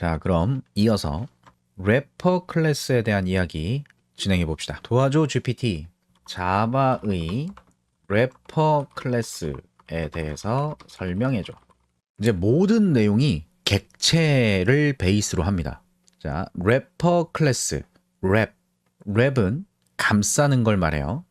자, 그럼 이어서 래퍼 클래스에 대한 이야기 진행해 봅시다. 도와줘 GPT. 자바의 래퍼 클래스에 대해서 설명해 줘. 이제 모든 내용이 객체를 베이스로 합니다. 자, 래퍼 클래스. 랩은 감싸는 걸 말해요.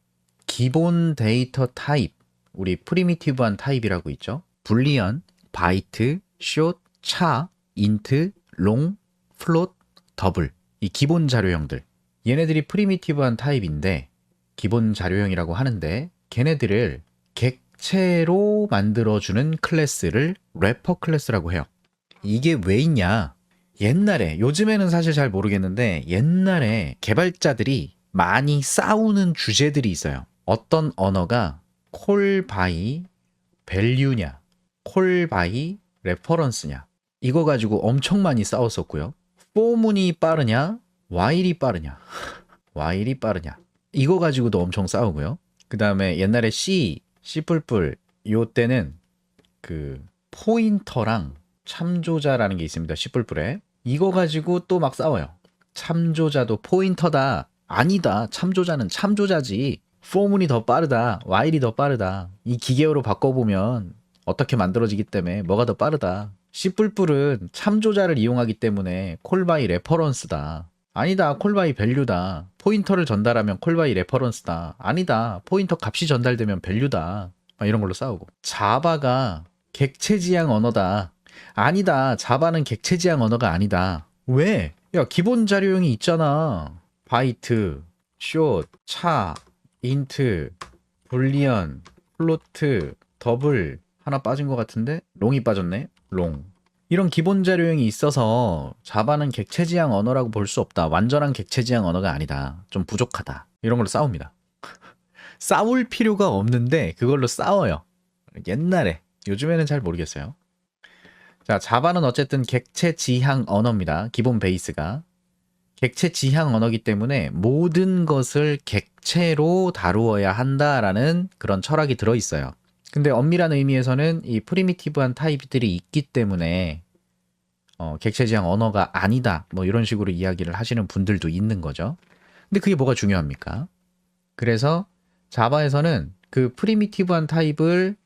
기본 데이터 타입. 우리 프리미티브한 타입이라고 있죠. 불리언, 바이트, 숏, 차, 인트, 롱, 플롯, 더블. 이 기본 자료형들. 얘네들이 프리미티브한 타입인데 기본 자료형이라고 하는데 걔네들을 객체로 만들어주는 클래스를 래퍼 클래스라고 해요. 이게 왜 있냐? 옛날에, 요즘에는 사실 잘 모르겠는데 옛날에 개발자들이 많이 싸우는 주제들이 있어요. 어떤 언어가 콜 바이 밸류냐, 콜 바이 레퍼런스냐, 이거 가지고 엄청 많이 싸웠었고요. 포문이 빠르냐, 와일이 빠르냐, 와일이 빠르냐, 이거 가지고도 엄청 싸우고요. 그 다음에 옛날에 C, C++, 요때는 그 포인터랑 참조자라는 게 있습니다. C++에. 이거 가지고 또 막 싸워요. 참조자도 포인터다. 아니다. 참조자는 참조자지. 포문이 더 빠르다. 와일이 더 빠르다. 이 기계어로 바꿔보면 어떻게 만들어지기 때문에 뭐가 더 빠르다. C++은 참조자를 이용하기 때문에 콜바이 레퍼런스다. 아니다. 콜바이 밸류다. 포인터를 전달하면 콜바이 레퍼런스다. 아니다. 포인터 값이 전달되면 밸류다. 막 이런 걸로 싸우고. 자바가 객체지향 언어다. 아니다. 자바는 객체지향 언어가 아니다. 왜? 야, 기본 자료형이 있잖아. 바이트, 숏, 차, 인트, 불리언, 플로트, 더블. 하나 빠진 것 같은데? 롱이 빠졌네. 롱. 이런 기본 자료형이 있어서 자바는 객체지향 언어라고 볼 수 없다. 완전한 객체지향 언어가 아니다. 좀 부족하다. 이런 걸로 싸웁니다. 싸울 필요가 없는데 그걸로 싸워요. 옛날에. 요즘에는 잘 모르겠어요. 자, 자바는 어쨌든 객체 지향 언어입니다. 기본 베이스가. 객체 지향 언어이기 때문에 모든 것을 객체로 다루어야 한다라는 그런 철학이 들어있어요. 근데 엄밀한 의미에서는 이 프리미티브한 타입들이 있기 때문에 객체 지향 언어가 아니다. 뭐 이런 식으로 이야기를 하시는 분들도 있는 거죠. 근데 그게 뭐가 중요합니까? 그래서 자바에서는 그 프리미티브한 타입을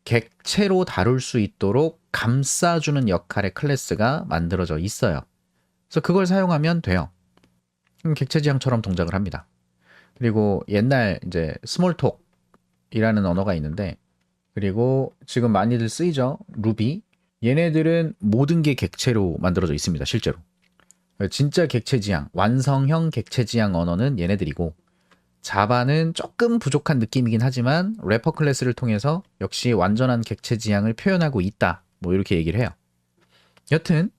객체로 다룰 수 있도록 감싸주는 역할의 클래스가 만들어져 있어요. 그래서 그걸 사용하면 돼요. 그럼 객체 지향처럼 동작을 합니다. 그리고 옛날 이제 스몰톡이라는 언어가 있는데, 그리고 지금 많이들 쓰이죠. 루비. 얘네들은 모든 게 객체로 만들어져 있습니다. 실제로. 진짜 객체 지향, 완성형 객체 지향 언어는 얘네들이고, 자바는 조금 부족한 느낌이긴 하지만 래퍼 클래스를 통해서 역시 완전한 객체 지향을 표현하고 있다. 뭐 이렇게 얘기를 해요. 여튼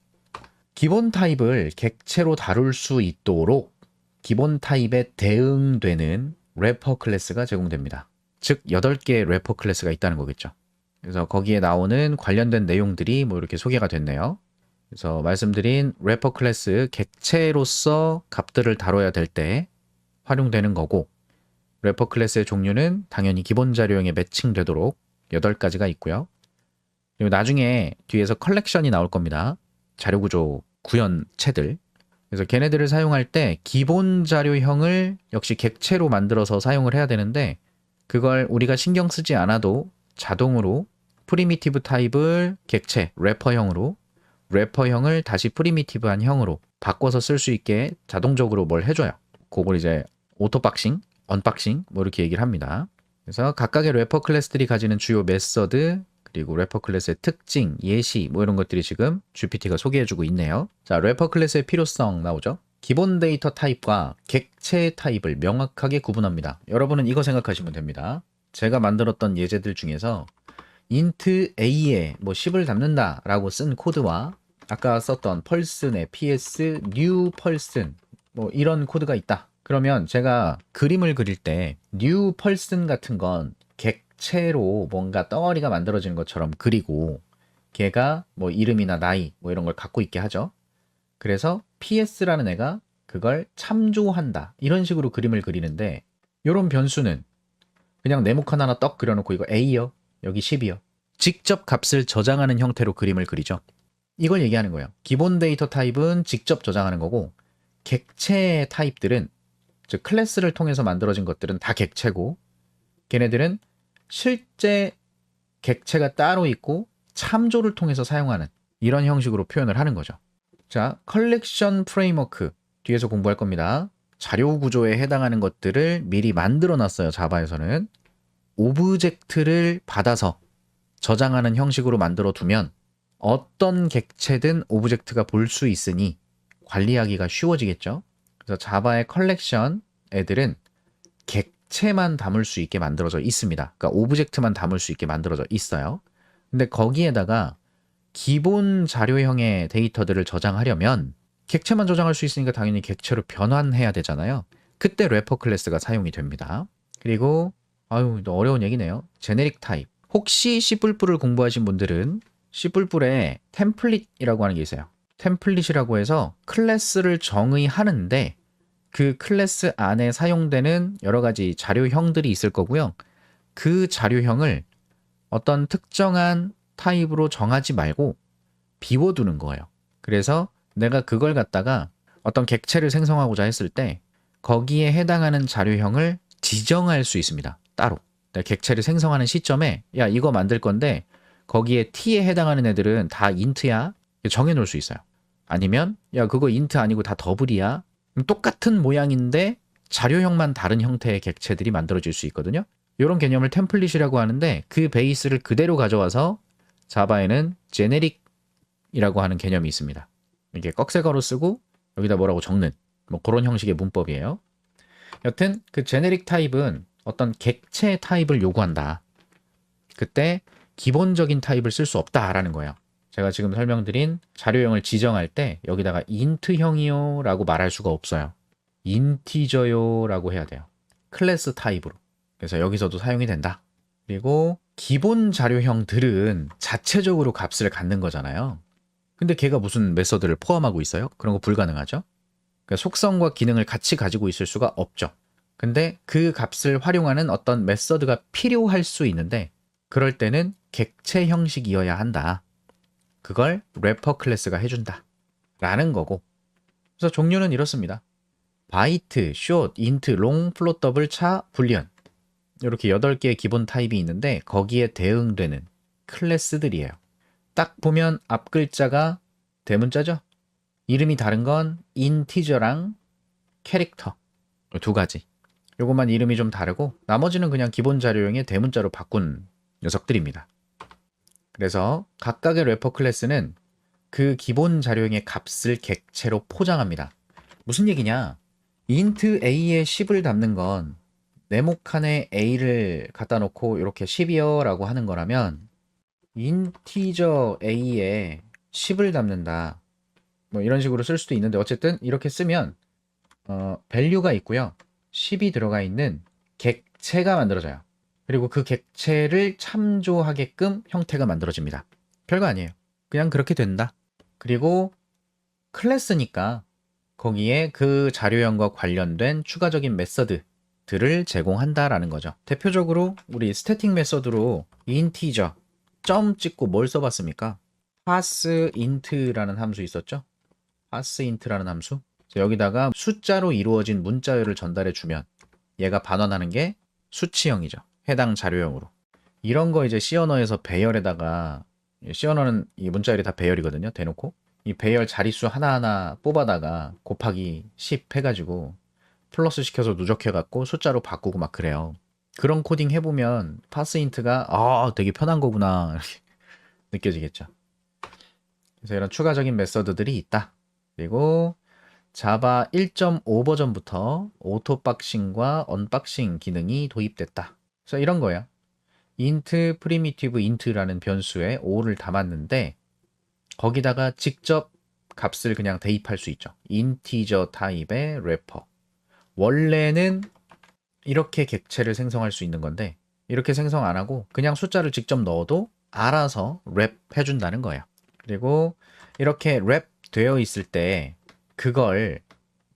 기본 타입을 객체로 다룰 수 있도록 기본 타입에 대응되는 래퍼 클래스가 제공됩니다. 즉 8개의 래퍼 클래스가 있다는 거겠죠. 그래서 거기에 나오는 관련된 내용들이 뭐 이렇게 소개가 됐네요. 그래서 말씀드린 래퍼 클래스 객체로서 값들을 다뤄야 될 때 활용되는 거고, 래퍼 클래스의 종류는 당연히 기본 자료형에 매칭되도록 8가지가 있고요. 그리고 나중에 뒤에서 컬렉션이 나올 겁니다. 자료구조 구현체들. 그래서 걔네들을 사용할 때 기본 자료형을 역시 객체로 만들어서 사용을 해야 되는데, 그걸 우리가 신경 쓰지 않아도 자동으로 프리미티브 타입을 객체, 래퍼형으로, 래퍼형을 다시 프리미티브한 형으로 바꿔서 쓸 수 있게 자동적으로 뭘 해줘요. 그걸 이제 오토박싱, 언박싱 뭐 이렇게 얘기를 합니다. 그래서 각각의 래퍼 클래스들이 가지는 주요 메서드, 그리고 래퍼 클래스의 특징, 예시 뭐 이런 것들이 지금 GPT가 소개해주고 있네요. 자, 래퍼 클래스의 필요성 나오죠. 기본 데이터 타입과 객체 타입을 명확하게 구분합니다. 여러분은 이거 생각하시면 됩니다. 제가 만들었던 예제들 중에서 int a에 뭐 10을 담는다 라고 쓴 코드와 아까 썼던 펄슨의 ps new person 뭐 이런 코드가 있다. 그러면 제가 그림을 그릴 때 new person 같은 건 객체로 뭔가 덩어리가 만들어지는 것처럼 그리고 걔가 뭐 이름이나 나이 뭐 이런 걸 갖고 있게 하죠. 그래서 PS라는 애가 그걸 참조한다. 이런 식으로 그림을 그리는데, 이런 변수는 그냥 네모칸 하나 떡 그려놓고 이거 A요. 여기 10이요. 직접 값을 저장하는 형태로 그림을 그리죠. 이걸 얘기하는 거예요. 기본 데이터 타입은 직접 저장하는 거고 객체 타입들은 즉 클래스를 통해서 만들어진 것들은 다 객체고 걔네들은 실제 객체가 따로 있고 참조를 통해서 사용하는 이런 형식으로 표현을 하는 거죠. 자, 컬렉션 프레임워크 뒤에서 공부할 겁니다. 자료 구조에 해당하는 것들을 미리 만들어 놨어요. 자바에서는 오브젝트를 받아서 저장하는 형식으로 만들어 두면 어떤 객체든 오브젝트가 볼 수 있으니 관리하기가 쉬워지겠죠. 그래서 자바의 컬렉션 애들은 객체만 담을 수 있게 만들어져 있습니다. 그러니까 오브젝트만 담을 수 있게 만들어져 있어요. 근데 거기에다가 기본 자료형의 데이터들을 저장하려면 객체만 저장할 수 있으니까 당연히 객체로 변환해야 되잖아요. 그때 래퍼 클래스가 사용이 됩니다. 그리고 어려운 얘기네요. 제네릭 타입. 혹시 C++을 공부하신 분들은 C++에 템플릿이라고 하는 게 있어요. 템플릿이라고 해서 클래스를 정의하는데 그 클래스 안에 사용되는 여러 가지 자료형들이 있을 거고요. 그 자료형을 어떤 특정한 타입으로 정하지 말고 비워두는 거예요. 그래서 내가 그걸 갖다가 어떤 객체를 생성하고자 했을 때 거기에 해당하는 자료형을 지정할 수 있습니다. 따로. 내가 객체를 생성하는 시점에 야 이거 만들 건데 거기에 t에 해당하는 애들은 다 int야 정해놓을 수 있어요. 아니면 야 그거 int 아니고 다 더블이야. 똑같은 모양인데 자료형만 다른 형태의 객체들이 만들어질 수 있거든요. 이런 개념을 템플릿이라고 하는데 그 베이스를 그대로 가져와서 자바에는 제네릭이라고 하는 개념이 있습니다. 이게 꺽쇠가로 쓰고 여기다 뭐라고 적는 뭐 그런 형식의 문법이에요. 여튼 그 제네릭 타입은 어떤 객체 타입을 요구한다. 그때 기본적인 타입을 쓸 수 없다라는 거예요. 제가 지금 설명드린 자료형을 지정할 때 여기다가 int형이요 라고 말할 수가 없어요. 인티저요 라고 해야 돼요. 클래스 타입으로. 그래서 여기서도 사용이 된다. 그리고 기본 자료형들은 자체적으로 값을 갖는 거잖아요. 근데 걔가 무슨 메서드를 포함하고 있어요? 그런 거 불가능하죠. 그러니까 속성과 기능을 같이 가지고 있을 수가 없죠. 근데 그 값을 활용하는 어떤 메서드가 필요할 수 있는데 그럴 때는 객체 형식이어야 한다. 그걸 래퍼 클래스가 해준다. 라는 거고. 그래서 종류는 이렇습니다. 바이트, 숏, 인트, 롱, 플롯, 더블, 차, 불리언. 이렇게 8개의 기본 타입이 있는데 거기에 대응되는 클래스들이에요. 딱 보면 앞 글자가 대문자죠. 이름이 다른 건 인티저랑 캐릭터 두 가지. 요것만 이름이 좀 다르고 나머지는 그냥 기본 자료형의 대문자로 바꾼 녀석들입니다. 그래서 각각의 래퍼 클래스는 그 기본 자료형의 값을 객체로 포장합니다. 무슨 얘기냐? int a에 10을 담는 건 네모칸에 a를 갖다 놓고 이렇게 10이요 라고 하는 거라면 인티저 a에 10을 담는다. 뭐 이런 식으로 쓸 수도 있는데 어쨌든 이렇게 쓰면 value가 있고요. 10이 들어가 있는 객체가 만들어져요. 그리고 그 객체를 참조하게끔 형태가 만들어집니다. 별거 아니에요. 그냥 그렇게 된다. 그리고 클래스니까 거기에 그 자료형과 관련된 추가적인 메서드들을 제공한다라는 거죠. 대표적으로 우리 스태틱 메서드로 인티저 점 찍고 뭘 써봤습니까? parseInt라는 함수 있었죠? parseInt라는 함수. 여기다가 숫자로 이루어진 문자열을 전달해 주면 얘가 반환하는 게 수치형이죠. 해당 자료형으로. 이런 거 이제 C 언어에서 배열에다가 C 언어는 이 문자열이 다 배열이거든요. 대놓고. 이 배열 자릿수 하나하나 뽑아다가 곱하기 10 해가지고 플러스 시켜서 누적해갖고 숫자로 바꾸고 막 그래요. 그런 코딩 해보면 parseInt가 되게 편한 거구나 이렇게 느껴지겠죠. 그래서 이런 추가적인 메서드들이 있다. 그리고 자바 1.5 버전부터 오토 박싱과 언박싱 기능이 도입됐다. 그래서 이런 거예요. int primitive int라는 변수에 5를 담았는데 거기다가 직접 값을 그냥 대입할 수 있죠. 인티저 타입의 래퍼. 원래는 이렇게 객체를 생성할 수 있는 건데 이렇게 생성 안 하고 그냥 숫자를 직접 넣어도 알아서 랩 해준다는 거예요. 그리고 이렇게 랩 되어 있을 때 그걸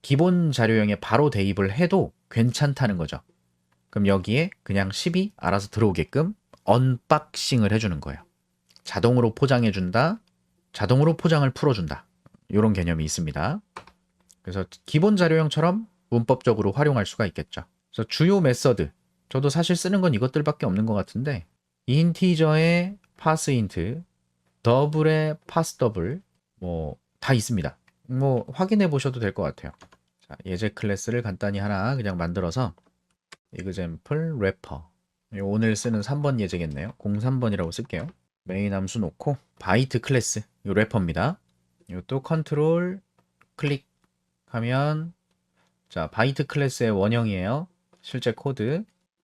기본 자료형에 바로 대입을 해도 괜찮다는 거죠. 그럼 여기에 그냥 10이 알아서 들어오게끔 언박싱을 해주는 거예요. 자동으로 포장해준다. 자동으로 포장을 풀어준다. 이런 개념이 있습니다. 그래서 기본 자료형처럼 문법적으로 활용할 수가 있겠죠. 그래서 주요 메서드, 저도 사실 쓰는 건 이것들밖에 없는 것 같은데 인티저의 파스인트, 더블의 파스더블 뭐 다 있습니다. 뭐 확인해 보셔도 될 것 같아요. 자, 예제 클래스를 간단히 하나 그냥 만들어서 example wrapper, 오늘 쓰는 3번 예제겠네요. 03번이라고 쓸게요. 메인 함수 놓고 바이트 클래스, 이 래퍼입니다. 이것도 컨트롤 클릭하면 자, 바이트 클래스의 원형이에요. 실제 코드.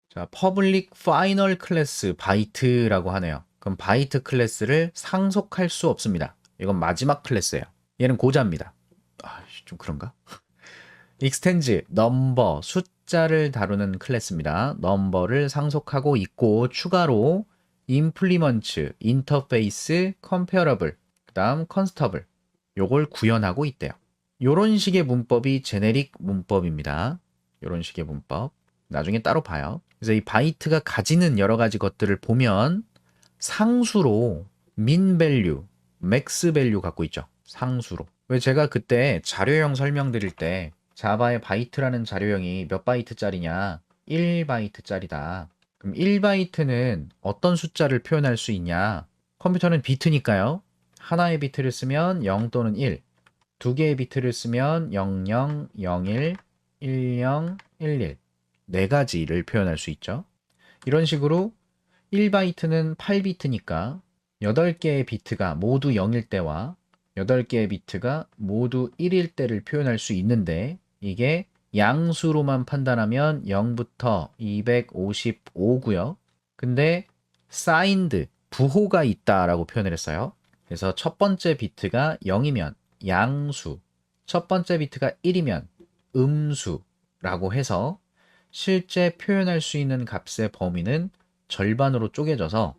자, public final class 바이트라고 하네요. 그럼 바이트 클래스를 상속할 수 없습니다. 이건 마지막 클래스예요. 얘는 고자입니다. 아, 좀 그런가? extends number 숫자를 다루는 클래스입니다. 넘버를 상속하고 있고 추가로 implements interface comparable 그다음 constable 요걸 구현하고 있대요. 요런 식의 문법이 제네릭 문법입니다. 요런 식의 문법. 나중에 따로 봐요. 그래서 이 바이트가 가지는 여러 가지 것들을 보면 상수로 min value, max value 갖고 있죠. 상수로. 왜 제가 그때 자료형 설명드릴 때 자바의 바이트라는 자료형이 몇 바이트짜리냐? 1바이트짜리다. 그럼 1바이트는 어떤 숫자를 표현할 수 있냐? 컴퓨터는 비트니까요. 하나의 비트를 쓰면 0 또는 1, 두 개의 비트를 쓰면 00, 01, 10, 11, 네 가지를 표현할 수 있죠. 이런 식으로 1바이트는 8비트니까 8개의 비트가 모두 0일 때와 8개의 비트가 모두 1일 때를 표현할 수 있는데 이게 양수로만 판단하면 0부터 255고요. 근데 signed, 부호가 있다라고 표현을 했어요. 그래서 첫 번째 비트가 0이면 양수, 첫 번째 비트가 1이면 음수라고 해서 실제 표현할 수 있는 값의 범위는 절반으로 쪼개져서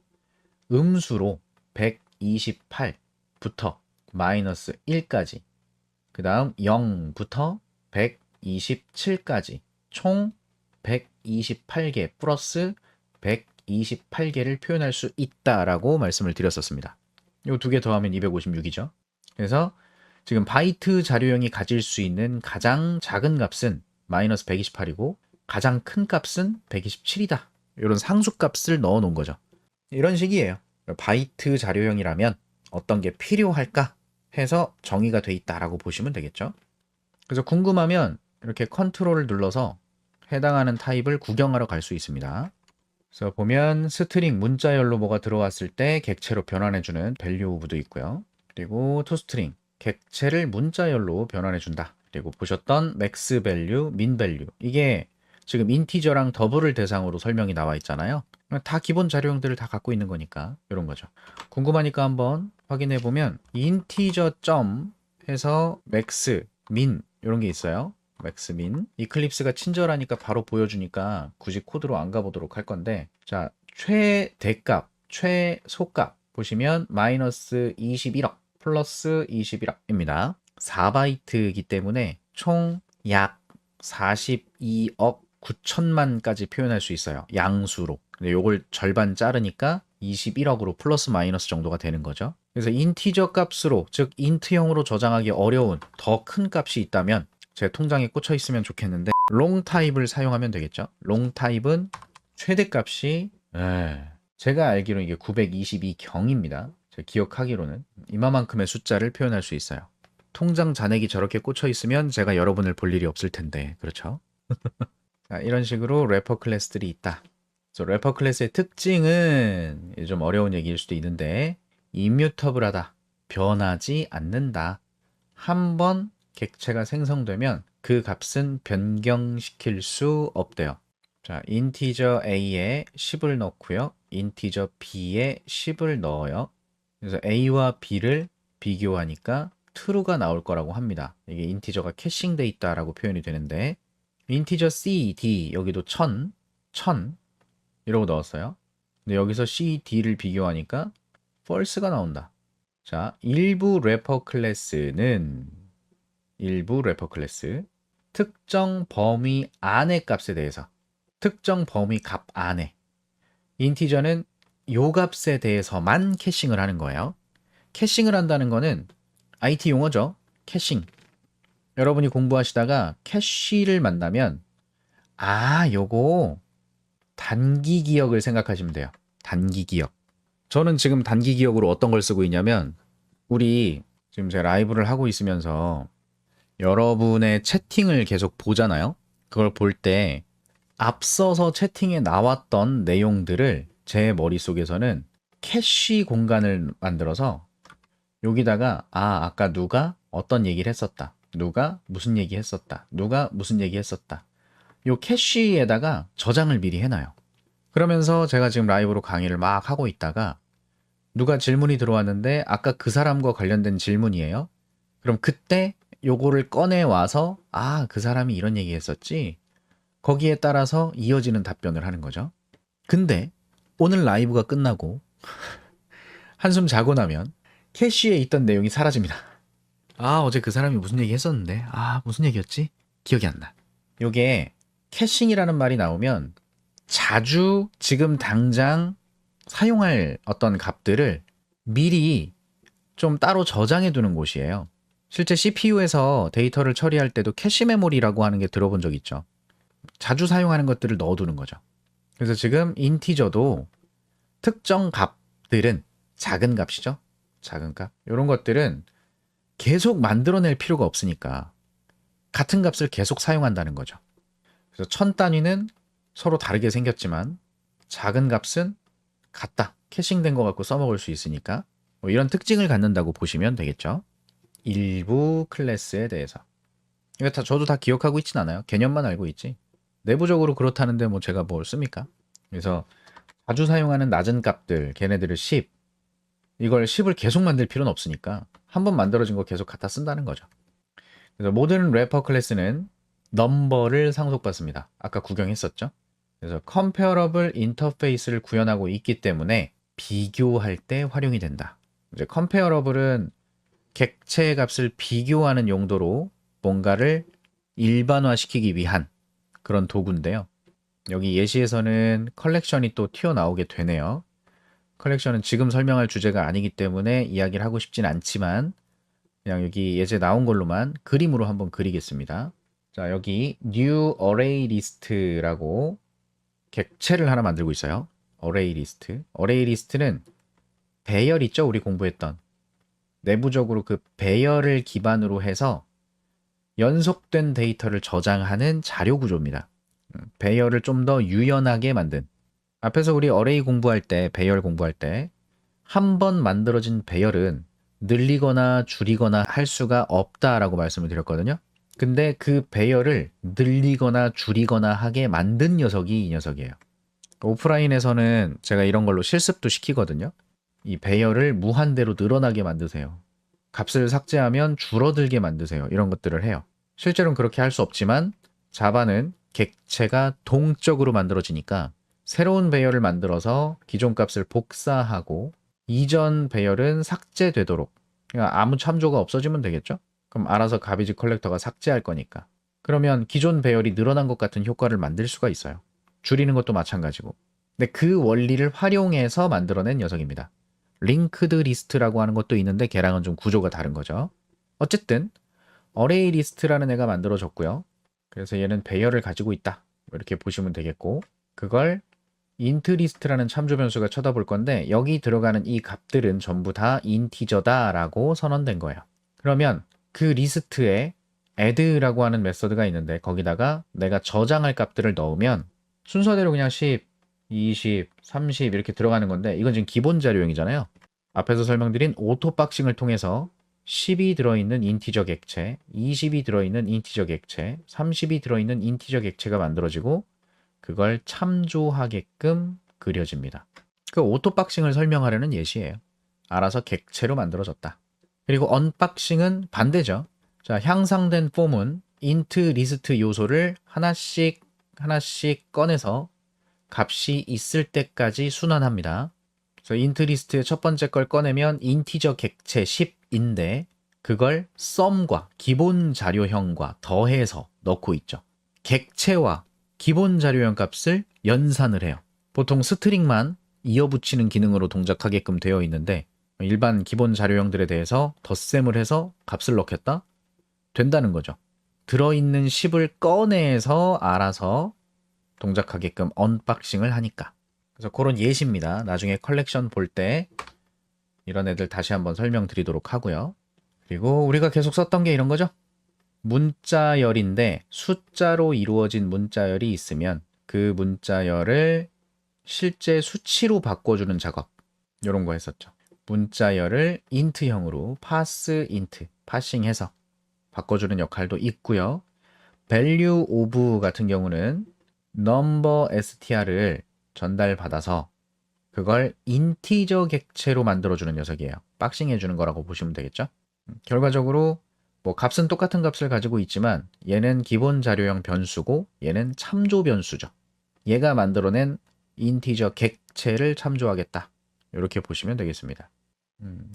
음수로 128부터 마이너스 1까지, 그 다음 0부터 127까지 총 128개 플러스 128개를 표현할 수 있다라고 말씀을 드렸었습니다. 이 두 개 더하면 256이죠. 그래서 지금 바이트 자료형이 가질 수 있는 가장 작은 값은 마이너스 128이고 가장 큰 값은 127이다. 이런 상수값을 넣어 놓은 거죠. 이런 식이에요. 바이트 자료형이라면 어떤 게 필요할까 해서 정의가 돼 있다라고 보시면 되겠죠. 그래서 궁금하면 이렇게 컨트롤을 눌러서 해당하는 타입을 구경하러 갈 수 있습니다. 그래서 보면 스트링 문자열로 뭐가 들어왔을 때 객체로 변환해주는 밸류 오브도 있고요. 그리고 토스트링 객체를 문자열로 변환해준다. 그리고 보셨던 맥스 밸류, 민 밸류 이게 지금 인티저랑 더블을 대상으로 설명이 나와 있잖아요. 다 기본 자료형들을 다 갖고 있는 거니까 이런 거죠. 궁금하니까 한번 확인해 보면 인티저 점 해서 맥스, 민 이런 게 있어요. 맥스, 민. 이클립스가 친절하니까 바로 보여주니까 굳이 코드로 안 가보도록 할 건데 자, 최대값, 최소값 보시면 마이너스 21억 플러스 21억입니다. 4바이트이기 때문에 총 약 42억 9천만까지 표현할 수 있어요. 양수로. 근데 요걸 절반 자르니까 21억으로 플러스 마이너스 정도가 되는 거죠. 그래서 인티저 값으로, 즉 인트형으로 저장하기 어려운 더 큰 값이 있다면 제 통장에 꽂혀 있으면 좋겠는데 롱 타입을 사용하면 되겠죠. 롱 타입은 최대값이 제가 알기로는 이게 922경입니다. 제가 기억하기로는 이만큼의 숫자를 표현할 수 있어요. 통장 잔액이 저렇게 꽂혀 있으면 제가 여러분을 볼 일이 없을 텐데 그렇죠? 자, 이런 식으로 래퍼 클래스들이 있다. 그래서 래퍼 클래스의 특징은 좀 어려운 얘기일 수도 있는데 임뮤터블하다, 변하지 않는다. 한번 객체가 생성되면 그 값은 변경시킬 수 없대요. 자, 인티저 a에 10을 넣고요. 인티저 b에 10을 넣어요. 그래서 a와 b를 비교하니까 true가 나올 거라고 합니다. 이게 인티저가 캐싱돼 있다라고 표현이 되는데 인티저 c, d 여기도 1000 이러고 넣었어요. 근데 여기서 c, d를 비교하니까 false가 나온다. 자, 일부 래퍼 클래스 특정 범위 안의 값에 대해서 특정 범위 값 안에 인티저는 요 값에 대해서만 캐싱을 하는 거예요. 캐싱을 한다는 거는 IT 용어죠. 캐싱. 여러분이 공부하시다가 캐시를 만나면 요거 단기 기억을 생각하시면 돼요. 단기 기억. 저는 지금 단기 기억으로 어떤 걸 쓰고 있냐면 우리 지금 제가 라이브를 하고 있으면서 여러분의 채팅을 계속 보잖아요. 그걸 볼 때 앞서서 채팅에 나왔던 내용들을 제 머릿속에서는 캐시 공간을 만들어서 여기다가 아까 누가 어떤 얘기를 했었다. 누가 무슨 얘기 했었다. 누가 무슨 얘기 했었다. 요 캐시에다가 저장을 미리 해놔요. 그러면서 제가 지금 라이브로 강의를 막 하고 있다가 누가 질문이 들어왔는데 아까 그 사람과 관련된 질문이에요. 그럼 그때 요거를 꺼내 와서 그 사람이 이런 얘기 했었지. 거기에 따라서 이어지는 답변을 하는 거죠. 근데 오늘 라이브가 끝나고 한숨 자고 나면 캐시에 있던 내용이 사라집니다. 어제 그 사람이 무슨 얘기 했었는데 무슨 얘기였지? 기억이 안 나. 요게 캐싱이라는 말이 나오면 자주 지금 당장 사용할 어떤 값들을 미리 좀 따로 저장해 두는 곳이에요. 실제 CPU에서 데이터를 처리할 때도 캐시 메모리라고 하는 게 들어본 적 있죠. 자주 사용하는 것들을 넣어두는 거죠. 그래서 지금 인티저도 특정 값들은 작은 값이죠. 작은 값. 이런 것들은 계속 만들어낼 필요가 없으니까 같은 값을 계속 사용한다는 거죠. 그래서 1000 단위는 서로 다르게 생겼지만 작은 값은 같다. 캐싱된 거 갖고 써먹을 수 있으니까 이런 특징을 갖는다고 보시면 되겠죠. 일부 클래스에 대해서. 이거 저도 다 기억하고 있진 않아요. 개념만 알고 있지. 내부적으로 그렇다는데 제가 뭘 씁니까? 그래서 자주 사용하는 낮은 값들, 걔네들을 10. 이걸 10을 계속 만들 필요는 없으니까 한번 만들어진 거 계속 갖다 쓴다는 거죠. 그래서 모든 래퍼 클래스는 넘버를 상속받습니다. 아까 구경했었죠? 그래서 comparable 인터페이스를 구현하고 있기 때문에 비교할 때 활용이 된다. 이제 comparable은 객체 값을 비교하는 용도로 뭔가를 일반화시키기 위한 그런 도구인데요. 여기 예시에서는 컬렉션이 또 튀어나오게 되네요. 컬렉션은 지금 설명할 주제가 아니기 때문에 이야기를 하고 싶진 않지만 그냥 여기 예제 나온 걸로만 그림으로 한번 그리겠습니다. 자, 여기 new array list라고 객체를 하나 만들고 있어요. array list. array list는 배열 있죠? 우리 공부했던. 내부적으로 그 배열을 기반으로 해서 연속된 데이터를 저장하는 자료 구조입니다. 배열을 좀 더 유연하게 만든. 앞에서 우리 어레이 공부할 때, 배열 공부할 때 한 번 만들어진 배열은 늘리거나 줄이거나 할 수가 없다라고 말씀을 드렸거든요. 근데 그 배열을 늘리거나 줄이거나 하게 만든 녀석이 이 녀석이에요. 오프라인에서는 제가 이런 걸로 실습도 시키거든요. 이 배열을 무한대로 늘어나게 만드세요. 값을 삭제하면 줄어들게 만드세요. 이런 것들을 해요. 실제로는 그렇게 할 수 없지만 자바는 객체가 동적으로 만들어지니까 새로운 배열을 만들어서 기존 값을 복사하고 이전 배열은 삭제되도록 그러니까 아무 참조가 없어지면 되겠죠? 그럼 알아서 가비지 컬렉터가 삭제할 거니까. 그러면 기존 배열이 늘어난 것 같은 효과를 만들 수가 있어요. 줄이는 것도 마찬가지고. 근데 그 원리를 활용해서 만들어낸 녀석입니다. 링크드 리스트라고 하는 것도 있는데 걔랑은 좀 구조가 다른 거죠. 어쨌든 어레이 리스트라는 애가 만들어졌고요. 그래서 얘는 배열을 가지고 있다. 이렇게 보시면 되겠고 그걸 int 리스트라는 참조 변수가 쳐다볼 건데 여기 들어가는 이 값들은 전부 다 인티저다라고 선언된 거예요. 그러면 그 리스트에 add라고 하는 메서드가 있는데 거기다가 내가 저장할 값들을 넣으면 순서대로 그냥 10, 20, 30 이렇게 들어가는 건데 이건 지금 기본 자료형이잖아요. 앞에서 설명드린 오토 박싱을 통해서 10이 들어있는 인티저 객체, 20이 들어있는 인티저 객체, 30이 들어있는 인티저 객체가 만들어지고 그걸 참조하게끔 그려집니다. 그 오토 박싱을 설명하려는 예시예요. 알아서 객체로 만들어졌다. 그리고 언박싱은 반대죠. 자, 향상된 폼은 int 리스트 요소를 하나씩 꺼내서 값이 있을 때까지 순환합니다. 그래서 int 리스트의 첫 번째 걸 꺼내면 인티저 객체 10인데 그걸 썸과 기본 자료형과 더해서 넣고 있죠. 객체와 기본 자료형 값을 연산을 해요. 보통 스트링만 이어붙이는 기능으로 동작하게끔 되어 있는데 일반 기본 자료형들에 대해서 덧셈을 해서 값을 넣겠다? 된다는 거죠. 들어있는 10을 꺼내서 알아서 동작하게끔 언박싱을 하니까. 그래서 그런 예시입니다. 나중에 컬렉션 볼 때 이런 애들 다시 한번 설명드리도록 하고요. 그리고 우리가 계속 썼던 게 이런 거죠. 문자열인데 숫자로 이루어진 문자열이 있으면 그 문자열을 실제 수치로 바꿔주는 작업. 이런 거 했었죠. 문자열을 int형으로 pass int, 파싱해서 바꿔주는 역할도 있고요. value of 같은 경우는 number str을 전달받아서 그걸 인티저 객체로 만들어주는 녀석이에요. 박싱해주는 거라고 보시면 되겠죠. 결과적으로 뭐 값은 똑같은 값을 가지고 있지만 얘는 기본 자료형 변수고 얘는 참조 변수죠. 얘가 만들어낸 인티저 객체를 참조하겠다. 이렇게 보시면 되겠습니다.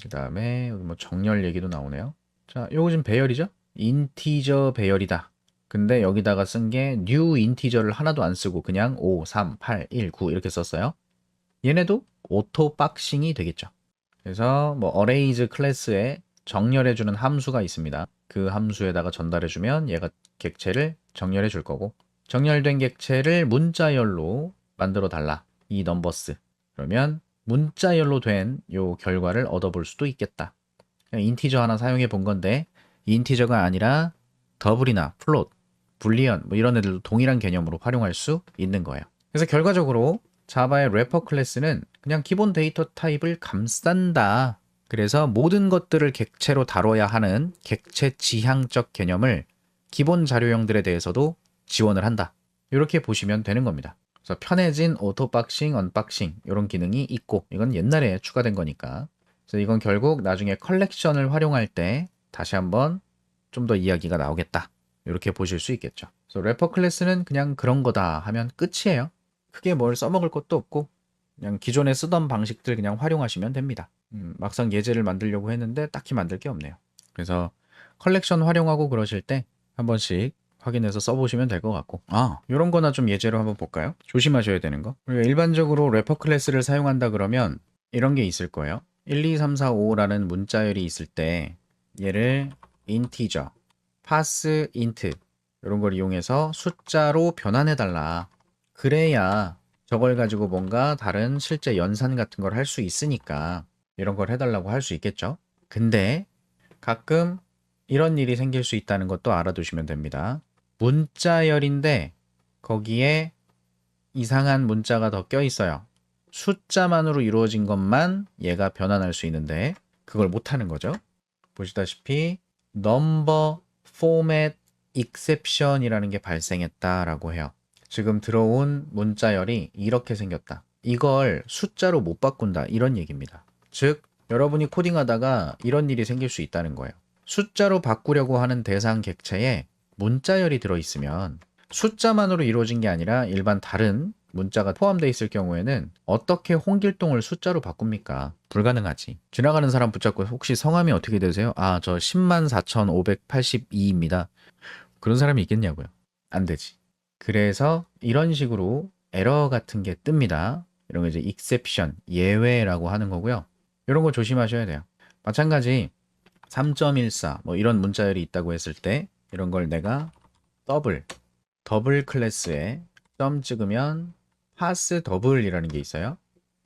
그 다음에 여기 뭐 정렬 얘기도 나오네요. 자, 요거 지금 배열이죠? 인티저 배열이다. 근데 여기다가 쓴 게 new 인티저를 하나도 안 쓰고 그냥 5, 3, 8, 1, 9 이렇게 썼어요. 얘네도 오토 박싱이 되겠죠. 그래서 뭐 arrays 클래스에 정렬해주는 함수가 있습니다. 그 함수에다가 전달해주면 얘가 객체를 정렬해 줄 거고 정렬된 객체를 문자열로 만들어 달라. 이 넘버스. 그러면 문자열로 된 요 결과를 얻어볼 수도 있겠다. 그냥 인티저 하나 사용해 본 건데 인티저가 아니라 더블이나 플롯, 불리언 뭐 이런 애들도 동일한 개념으로 활용할 수 있는 거예요. 그래서 결과적으로 자바의 래퍼 클래스는 그냥 기본 데이터 타입을 감싼다. 그래서 모든 것들을 객체로 다뤄야 하는 객체 지향적 개념을 기본 자료형들에 대해서도 지원을 한다. 이렇게 보시면 되는 겁니다. 그래서 편해진 오토 박싱, 언박싱 이런 기능이 있고 이건 옛날에 추가된 거니까. 그래서 이건 결국 나중에 컬렉션을 활용할 때 다시 한번 좀 더 이야기가 나오겠다. 이렇게 보실 수 있겠죠. 그래서 래퍼 클래스는 그냥 그런 거다 하면 끝이에요. 크게 뭘 써먹을 것도 없고 그냥 기존에 쓰던 방식들 그냥 활용하시면 됩니다. 막상 예제를 만들려고 했는데 딱히 만들 게 없네요. 그래서 컬렉션 활용하고 그러실 때 한 번씩 확인해서 써보시면 될 것 같고 이런 거나 좀 예제로 한번 볼까요? 조심하셔야 되는 거. 우리가 일반적으로 래퍼 클래스를 사용한다 그러면 이런 게 있을 거예요. 1, 2, 3, 4, 5라는 문자열이 있을 때 얘를 인티저, pass int 이런 걸 이용해서 숫자로 변환해 달라. 그래야 저걸 가지고 뭔가 다른 실제 연산 같은 걸 할 수 있으니까 이런 걸 해달라고 할 수 있겠죠. 근데 가끔 이런 일이 생길 수 있다는 것도 알아두시면 됩니다. 문자열인데 거기에 이상한 문자가 더 껴 있어요. 숫자만으로 이루어진 것만 얘가 변환할 수 있는데 그걸 못하는 거죠. 보시다시피 number format exception이라는 게 발생했다라고 해요. 지금 들어온 문자열이 이렇게 생겼다. 이걸 숫자로 못 바꾼다. 이런 얘기입니다. 즉, 여러분이 코딩하다가 이런 일이 생길 수 있다는 거예요. 숫자로 바꾸려고 하는 대상 객체에 문자열이 들어있으면 숫자만으로 이루어진 게 아니라 일반 다른 문자가 포함되어 있을 경우에는 어떻게 홍길동을 숫자로 바꿉니까? 불가능하지. 지나가는 사람 붙잡고 혹시 성함이 어떻게 되세요? 저 104,582입니다. 그런 사람이 있겠냐고요. 안 되지. 그래서 이런 식으로 에러 같은 게 뜹니다. 이런 거 이제 exception, 예외라고 하는 거고요. 이런 거 조심하셔야 돼요. 마찬가지 3.14 뭐 이런 문자열이 있다고 했을 때 이런 걸 내가 더블 클래스에 점 찍으면 pass 더블이라는 게 있어요.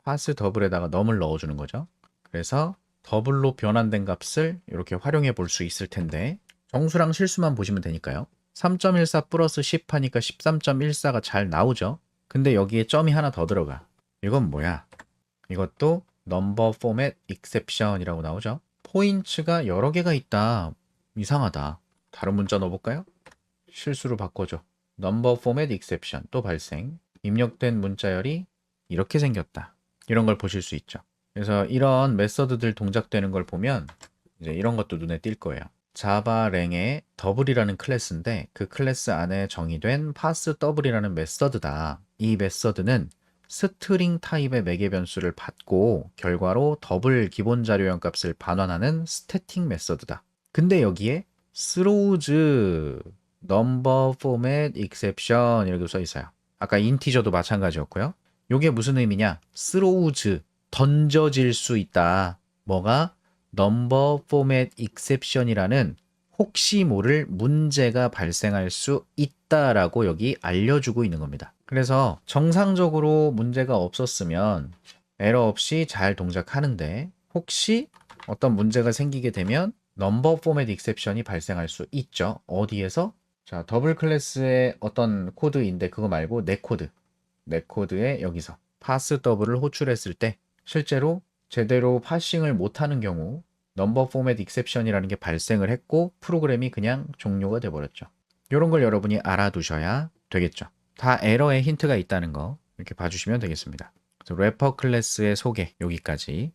pass 더블에다가 num을 넣어주는 거죠. 그래서 더블로 변환된 값을 이렇게 활용해 볼 수 있을 텐데 정수랑 실수만 보시면 되니까요. 3.14 플러스 10 하니까 13.14가 잘 나오죠. 근데 여기에 점이 하나 더 들어가. 이건 뭐야? 이것도 number format exception이라고 나오죠. 포인트가 여러 개가 있다. 이상하다. 다른 문자 넣어볼까요? 실수로 바꿔줘. number format exception 또 발생. 입력된 문자열이 이렇게 생겼다. 이런 걸 보실 수 있죠. 그래서 이런 메서드들 동작되는 걸 보면 이제 이런 것도 눈에 띌 거예요. 자바랭의 더블이라는 클래스인데 그 클래스 안에 정의된 pass 더블이라는 메서드다. 이 메서드는 스트링 타입의 매개 변수를 받고 결과로 더블 기본 자료형 값을 반환하는 스태틱 메서드다. 근데 여기에 throws number format exception 이렇게 써 있어요. 아까 인티저도 마찬가지였고요. 이게 무슨 의미냐? throws 던져질 수 있다. 뭐가 number format exception이라는 혹시 모를 문제가 발생할 수 있다라고 여기 알려주고 있는 겁니다. 그래서 정상적으로 문제가 없었으면 에러 없이 잘 동작하는데 혹시 어떤 문제가 생기게 되면 넘버 포맷 익셉션이 발생할 수 있죠. 어디에서? 자, 더블 클래스의 어떤 코드인데 그거 말고 내 코드에 여기서 파스 더블을 호출했을 때 실제로 제대로 파싱을 못하는 경우 넘버 포맷 익셉션이라는 게 발생을 했고 프로그램이 그냥 종료가 돼 버렸죠. 이런 걸 여러분이 알아두셔야 되겠죠. 다 에러에 힌트가 있다는 거 이렇게 봐주시면 되겠습니다. 그래서 래퍼 클래스의 소개 여기까지